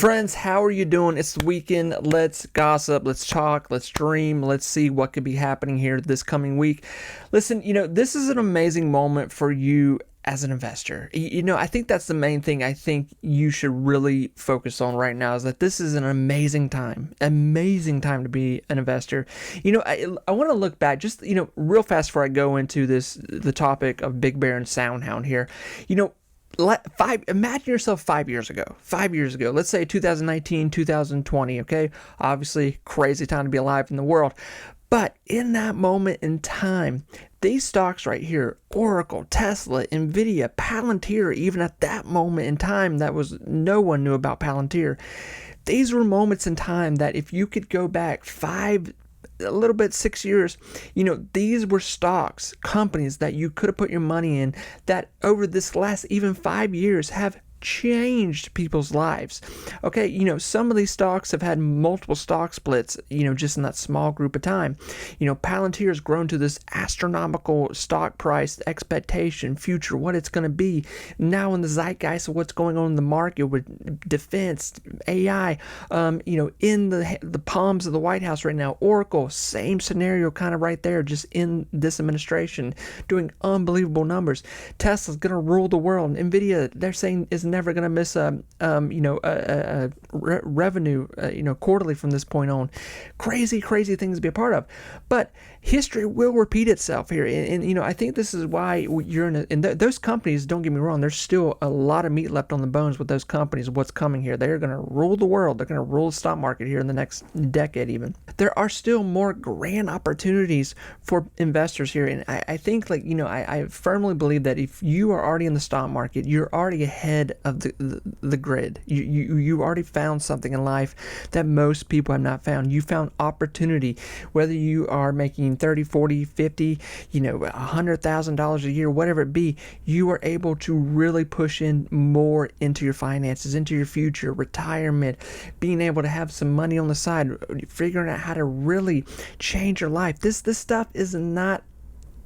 Friends, how are you doing? It's the weekend. Let's gossip, let's talk, let's dream, let's see what could be happening here this coming week. Listen, this is an amazing moment for you as an investor. I think that's the main thing I think you should really focus on right now, is that this is an amazing time to be an investor. I want to look back just, real fast before I go into the topic of BigBear and Soundhound here. Imagine yourself 5 years ago, let's say 2019, 2020, okay? Obviously, crazy time to be alive in the world. But in that moment in time, these stocks right here, Oracle, Tesla, Nvidia, Palantir, even at that moment in time, no one knew about Palantir. These were moments in time that if you could go back 6 years, these were stocks, companies that you could have put your money in that over this last even 5 years have changed people's lives. Okay, some of these stocks have had multiple stock splits, just in that small group of time. Palantir has grown to this astronomical stock price expectation, future, what it's going to be now in the zeitgeist of what's going on in the market with defense, AI, in the palms of the White House right now. Oracle, same scenario kind of right there, just in this administration, doing unbelievable numbers. Tesla's going to rule the world. Nvidia, they're saying, is never going to miss revenue, quarterly from this point on. Crazy things to be a part of. But history will repeat itself here. And I think this is why you're those companies, don't get me wrong, there's still a lot of meat left on the bones with those companies, what's coming here. They're going to rule the world. They're going to rule the stock market here in the next decade even. There are still more grand opportunities for investors here. And I think, I firmly believe that if you are already in the stock market, you're already ahead of the grid. You already found something in life that most people have not found. You found opportunity, whether you are making 30, 40, 50, $100,000 a year, whatever it be. You are able to really push in more into your finances, into your future, retirement, being able to have some money on the side, figuring out how to really change your life. This stuff is not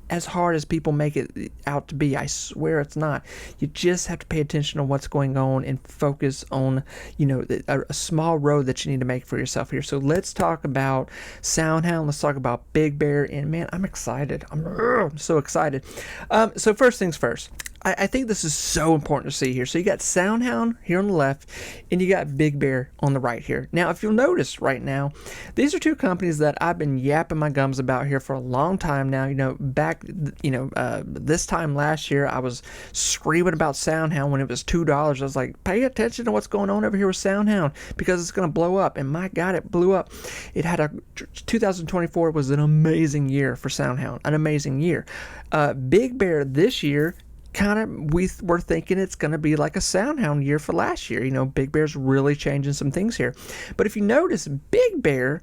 as hard as people make it out to be. I swear it's not. You just have to pay attention to what's going on and focus on, a small road that you need to make for yourself here. So let's talk about Soundhound. Let's talk about BigBear. And man, I'm excited. I'm so excited. So first things first. I think this is so important to see here. So you got Soundhound here on the left, and you got BigBear on the right here. Now, if you'll notice right now, these are two companies that I've been yapping my gums about here for a long time now. Back, this time last year, I was screaming about Soundhound when it was $2. I was like, pay attention to what's going on over here with Soundhound because it's going to blow up. And my God, it blew up. 2024 was an amazing year for Soundhound, an amazing year. BigBear this year, we were thinking it's going to be like a Soundhound year for last year. BigBear's really changing some things here. But if you notice, BigBear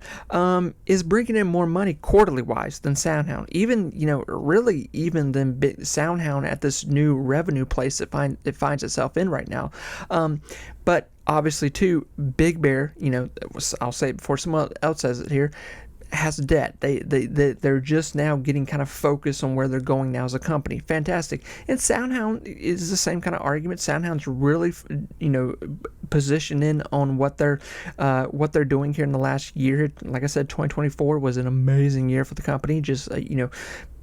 is bringing in more money quarterly wise than Soundhound. Even, really even than Soundhound at this new revenue place it finds itself in right now. But obviously too, BigBear, I'll say it before someone else says it here, has debt. They're just now getting kind of focused on where they're going now as a company. Fantastic. And Soundhound is the same kind of argument. Soundhound's really, positioned in on what they're doing here in the last year. Like I said, 2024 was an amazing year for the company. Just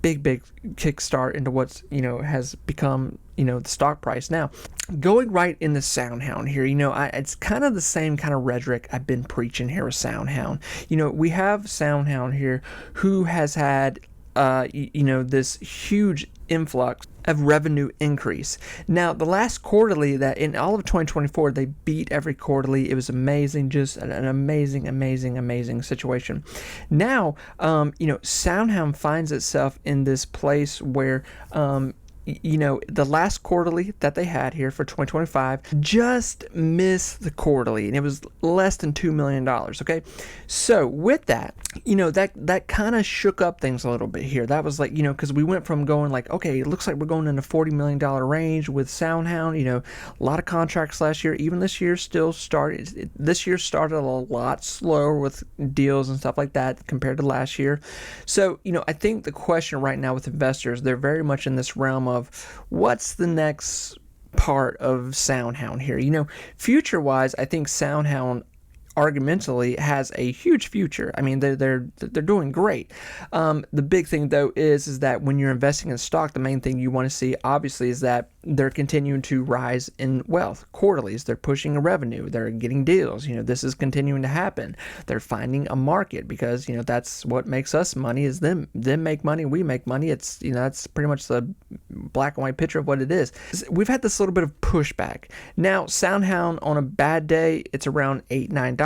big kickstart into what's has become the stock price now. Going right into Soundhound here, it's kind of the same kind of rhetoric I've been preaching here with Soundhound. We have Soundhound here who has had this huge influx of revenue increase. Now, the last quarterly, that in all of 2024, they beat every quarterly. It was amazing, just an amazing situation. Now, Soundhound finds itself in this place where the last quarterly that they had here for 2025 just missed the quarterly, and it was less than $2 million. Okay, so with that, that kind of shook up things a little bit here. That was like, because we went from going like, okay, it looks like we're going in the $40 million range with Soundhound. A lot of contracts last year. Even this year started a lot slower with deals and stuff like that compared to last year. So, I think the question right now with investors, they're very much in this realm of what's the next part of Soundhound here. Future wise, I think Soundhound argumentally has a huge future. I mean, they're doing great. The big thing though is that when you're investing in stock, the main thing you want to see obviously is that they're continuing to rise in wealth. Quarterlies, they're pushing a revenue, they're getting deals. This is continuing to happen. They're finding a market because that's what makes us money, is them make money, we make money. It's that's pretty much the black and white picture of what it is. We've had this little bit of pushback. Now, Soundhound on a bad day, it's around $8-9.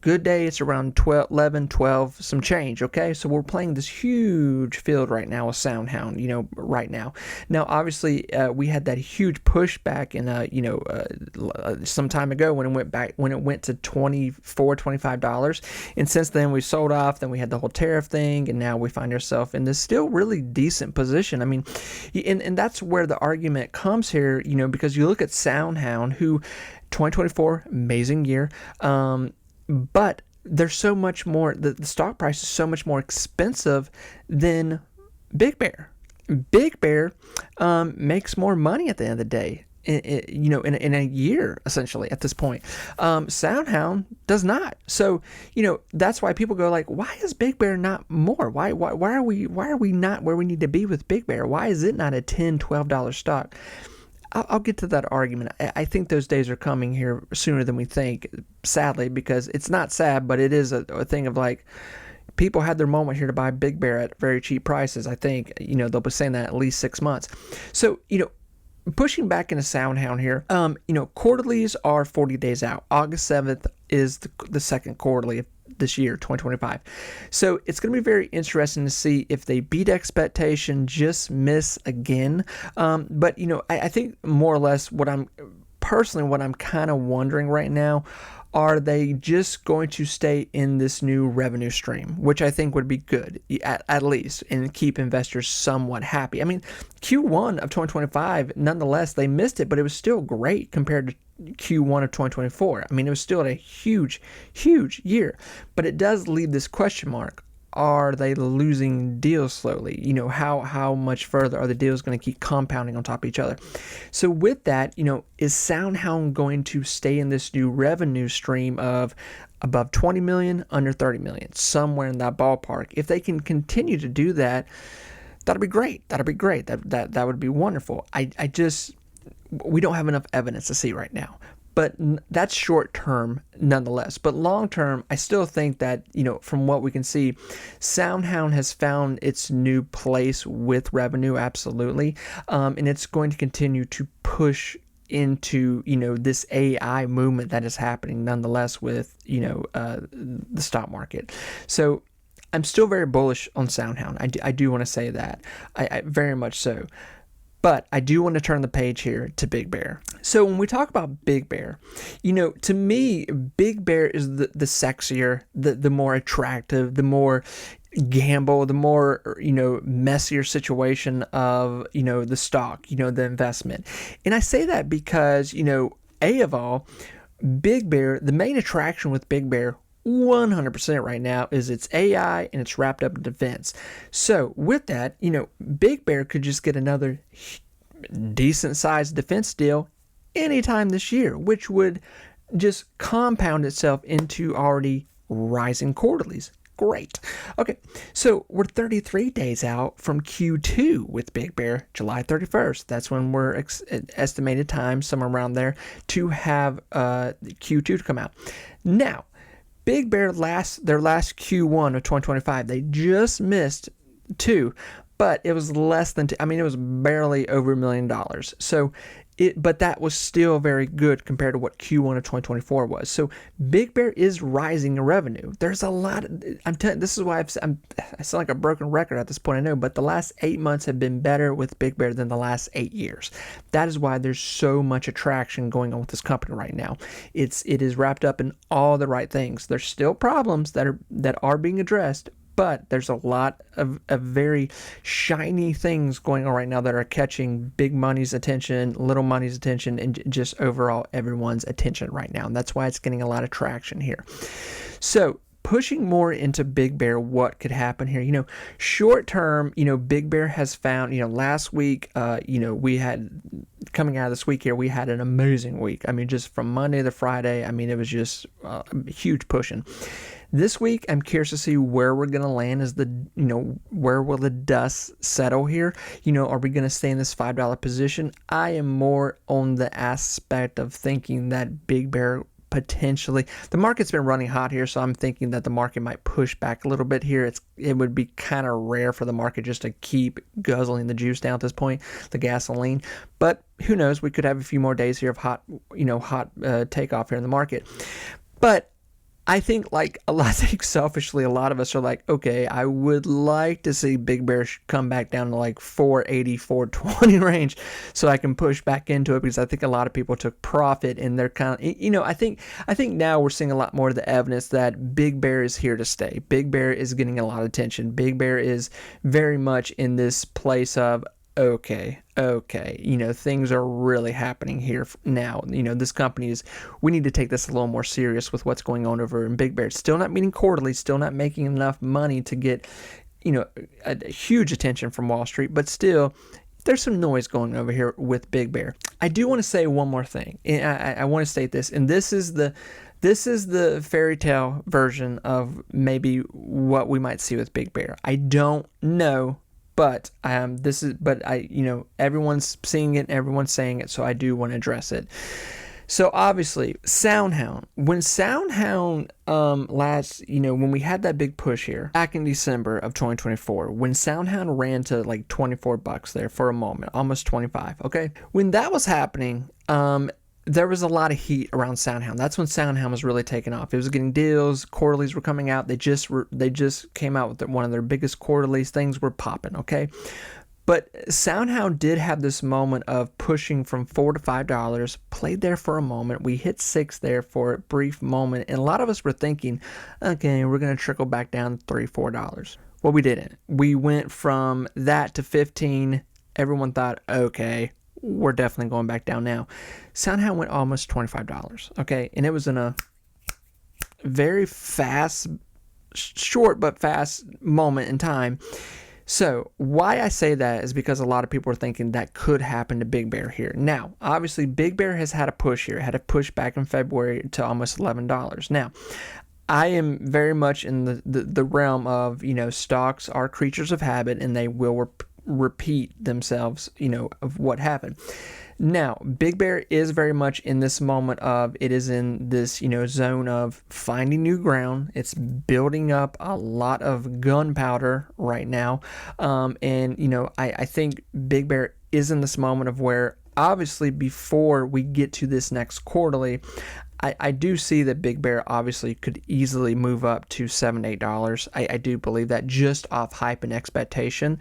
Good day, it's around 12, 11, 12, some change, okay? So we're playing this huge field right now with Soundhound, right now. Now, obviously, we had that huge pushback in, some time ago when it went to $24, $25. And since then, we sold off, then we had the whole tariff thing, and now we find ourselves in this still really decent position. I mean, and that's where the argument comes here, because you look at Soundhound, who 2024, amazing year, but there's so much more, the stock price is so much more expensive than BigBear. BigBear makes more money at the end of the day, in a year, essentially, at this point. Soundhound does not. So, that's why people go like, why is BigBear not more? Why are we not where we need to be with BigBear? Why is it not a $10, $12 stock? I'll get to that argument. I think those days are coming here sooner than we think, sadly, because it's not sad, but it is a thing of like, people had their moment here to buy BigBear at very cheap prices. I think, they'll be saying that at least 6 months. So, pushing back into Soundhound here, quarterlies are 40 days out. August 7th is the second quarterly of this year, 2025. So it's going to be very interesting to see if they beat expectation, just miss again. But, I think more or less what I'm kind of wondering right now, are they just going to stay in this new revenue stream, which I think would be good, at least, and keep investors somewhat happy. I mean, Q1 of 2025, nonetheless, they missed it, but it was still great compared to Q1 of 2024. I mean, it was still a huge, huge year, but it does leave this question mark. Are they losing deals slowly? How much further are the deals going to keep compounding on top of each other? So with that, is Soundhound going to stay in this new revenue stream of above 20 million, under 30 million, somewhere in that ballpark? If they can continue to do that, that'll be great. That'll be great. That would be wonderful. We don't have enough evidence to see right now. But that's short term nonetheless. But long term, I still think that, from what we can see, Soundhound has found its new place with revenue, absolutely. And it's going to continue to push into, this AI movement that is happening nonetheless with, the stock market. So I'm still very bullish on Soundhound. I do want to say that. I very much so. But I do want to turn the page here to BigBear. So when we talk about BigBear, to me, BigBear is the sexier, the more attractive, the more gamble, the more, messier situation of, the stock, the investment. And I say that because, of all, BigBear, the main attraction with BigBear 100% right now is its AI and it's wrapped up in defense. So with that, BigBear could just get another decent sized defense deal anytime this year, which would just compound itself into already rising quarterlies. Great. Okay, so we're 33 days out from Q2 with BigBear, July 31st. That's when we're estimated time, somewhere around there, to have Q2 to come out. Now, BigBear their last Q1 of 2025, they just missed 2, but it was less than 2. I mean, it was barely over $1 million. So but that was still very good compared to what Q1 of 2024 was. So BigBear is rising in revenue. There's a lot. I'm telling. This is why I sound like a broken record at this point. I know, but the last 8 months have been better with BigBear than the last 8 years. That is why there's so much attraction going on with this company right now. It is wrapped up in all the right things. There's still problems that are being addressed, but there's a lot of very shiny things going on right now that are catching big money's attention, little money's attention, and just overall everyone's attention right now. And that's why it's getting a lot of traction here. So pushing more into Big Bear, what could happen here? Short term, Big Bear has found, last week, we had, coming out of this week here, we had an amazing week. I mean, just from Monday to Friday, I mean, it was just huge pushing. This week, I'm curious to see where we're going to land. Where will the dust settle here? Are we going to stay in this $5 position? I am more on the aspect of thinking that Big Bear potentially, the market's been running hot here, so I'm thinking that the market might push back a little bit here. It would be kind of rare for the market just to keep guzzling the juice down at this point, the gasoline. But who knows? We could have a few more days here of hot takeoff here in the market. But I think, selfishly, a lot of us are like, okay, I would like to see Big Bear come back down to like 480, 420 range so I can push back into it, because I think a lot of people took profit and they're kind of, I think now we're seeing a lot more of the evidence that Big Bear is here to stay. Big Bear is getting a lot of attention. Big Bear is very much in this place of, okay, things are really happening here now. This company we need to take this a little more serious with what's going on over in Big Bear. It's still not meeting quarterly, still not making enough money to get, a huge attention from Wall Street, but still, there's some noise going over here with Big Bear. I do want to say one more thing. I want to state this, and this is the fairy tale version of maybe what we might see with Big Bear. I don't know. But everyone's seeing it, everyone's saying it, so I do want to address it. So obviously, Soundhound. When Soundhound when we had that big push here back in December of 2024, when Soundhound ran to like $24 there for a moment, almost 25. Okay, when that was happening, there was a lot of heat around Soundhound. That's when Soundhound was really taking off. It was getting deals. Quarterlies were coming out. They just came out with one of their biggest quarterlies. Things were popping, okay? But Soundhound did have this moment of pushing from $4 to $5, played there for a moment. We hit 6 there for a brief moment. And a lot of us were thinking, okay, we're going to trickle back down to $3, $4. Well, we didn't. We went from that to 15. Everyone thought, okay, we're definitely going back down now. Soundhound went almost $25, okay? And it was in a very short but fast moment in time. So why I say that is because a lot of people are thinking that could happen to Big Bear here. Now, obviously, Big Bear has had a push here, had a push back in February to almost $11. Now, I am very much in the realm of, stocks are creatures of habit and they will repeat themselves, of what happened. Now, Big Bear is very much in this moment of, it is in this, zone of finding new ground. It's building up a lot of gunpowder right now. I think Big Bear is in this moment of where, obviously, before we get to this next quarterly, I do see that Big Bear obviously could easily move up to $7, $8. I do believe that, just off hype and expectation.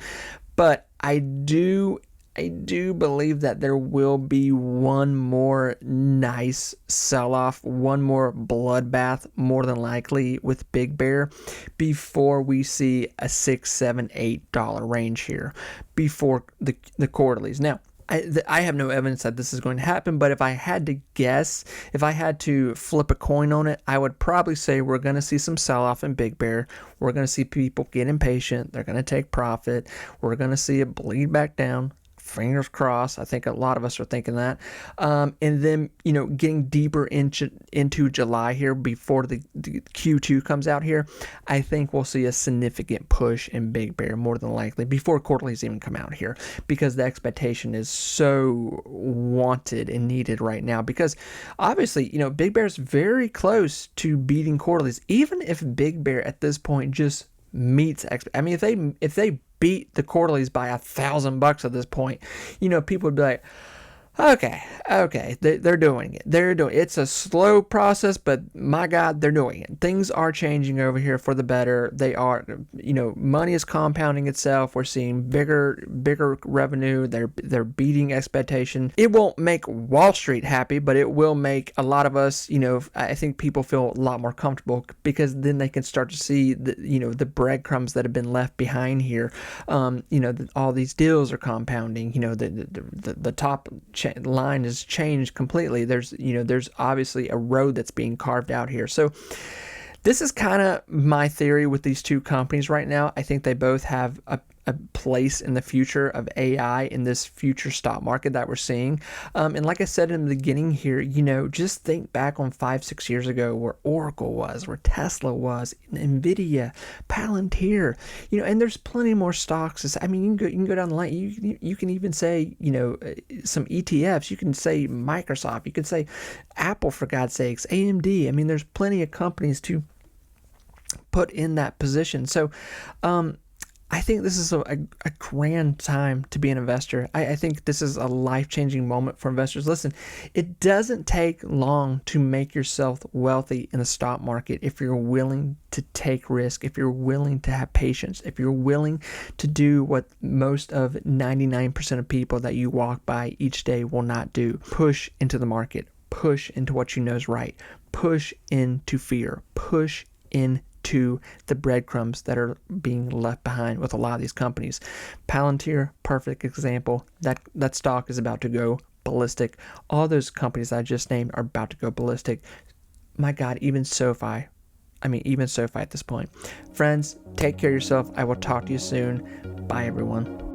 But I do believe that there will be one more nice sell-off, one more bloodbath, more than likely, with Big Bear before we see a $6, $7, $8 range here before the quarterlies. Now, I have no evidence that this is going to happen, but if I had to guess, if I had to flip a coin on it, I would probably say we're going to see some sell-off in Big Bear. We're going to see people get impatient. They're going to take profit. We're going to see it bleed back down. Fingers crossed. I think a lot of us are thinking that. And then, getting deeper into July here before the Q2 comes out here, I think we'll see a significant push in Big Bear, more than likely, before quarterlies even come out here, because the expectation is so wanted and needed right now. Because obviously, Big Bear's very close to beating quarterlies. Even if Big Bear at this point just meets, if they beat the quarterlies by $1,000 at this point, people would be like, okay, they're doing it. It's a slow process, but my God, they're doing it. Things are changing over here for the better. They are, money is compounding itself. We're seeing bigger revenue. They're beating expectation. It won't make Wall Street happy, but it will make a lot of us, I think people feel a lot more comfortable, because then they can start to see the breadcrumbs that have been left behind here. All these deals are compounding. The top line has changed completely. There's obviously a road that's being carved out here. So This is kind of my theory with these two companies right now. I think they both have a place in the future of AI in this future stock market that we're seeing. And like I said in the beginning here, just think back on 5-6 years ago where Oracle was, where Tesla was, Nvidia, Palantir, and there's plenty more stocks. I mean, you can go down the line. You can even say, some ETFs. You can say Microsoft. You can say Apple, for God's sakes, AMD. I mean, there's plenty of companies to put in that position. So, I think this is a grand time to be an investor. I think this is a life-changing moment for investors. Listen, it doesn't take long to make yourself wealthy in the stock market if you're willing to take risk, if you're willing to have patience, if you're willing to do what most of 99% of people that you walk by each day will not do. Push into the market. Push into what you know is right. Push into fear. Push into the breadcrumbs that are being left behind with a lot of these companies. Palantir, perfect example. That stock is about to go ballistic. All those companies I just named are about to go ballistic. My God, even SoFi at this point. Friends, take care of yourself. I will talk to you soon. Bye, everyone.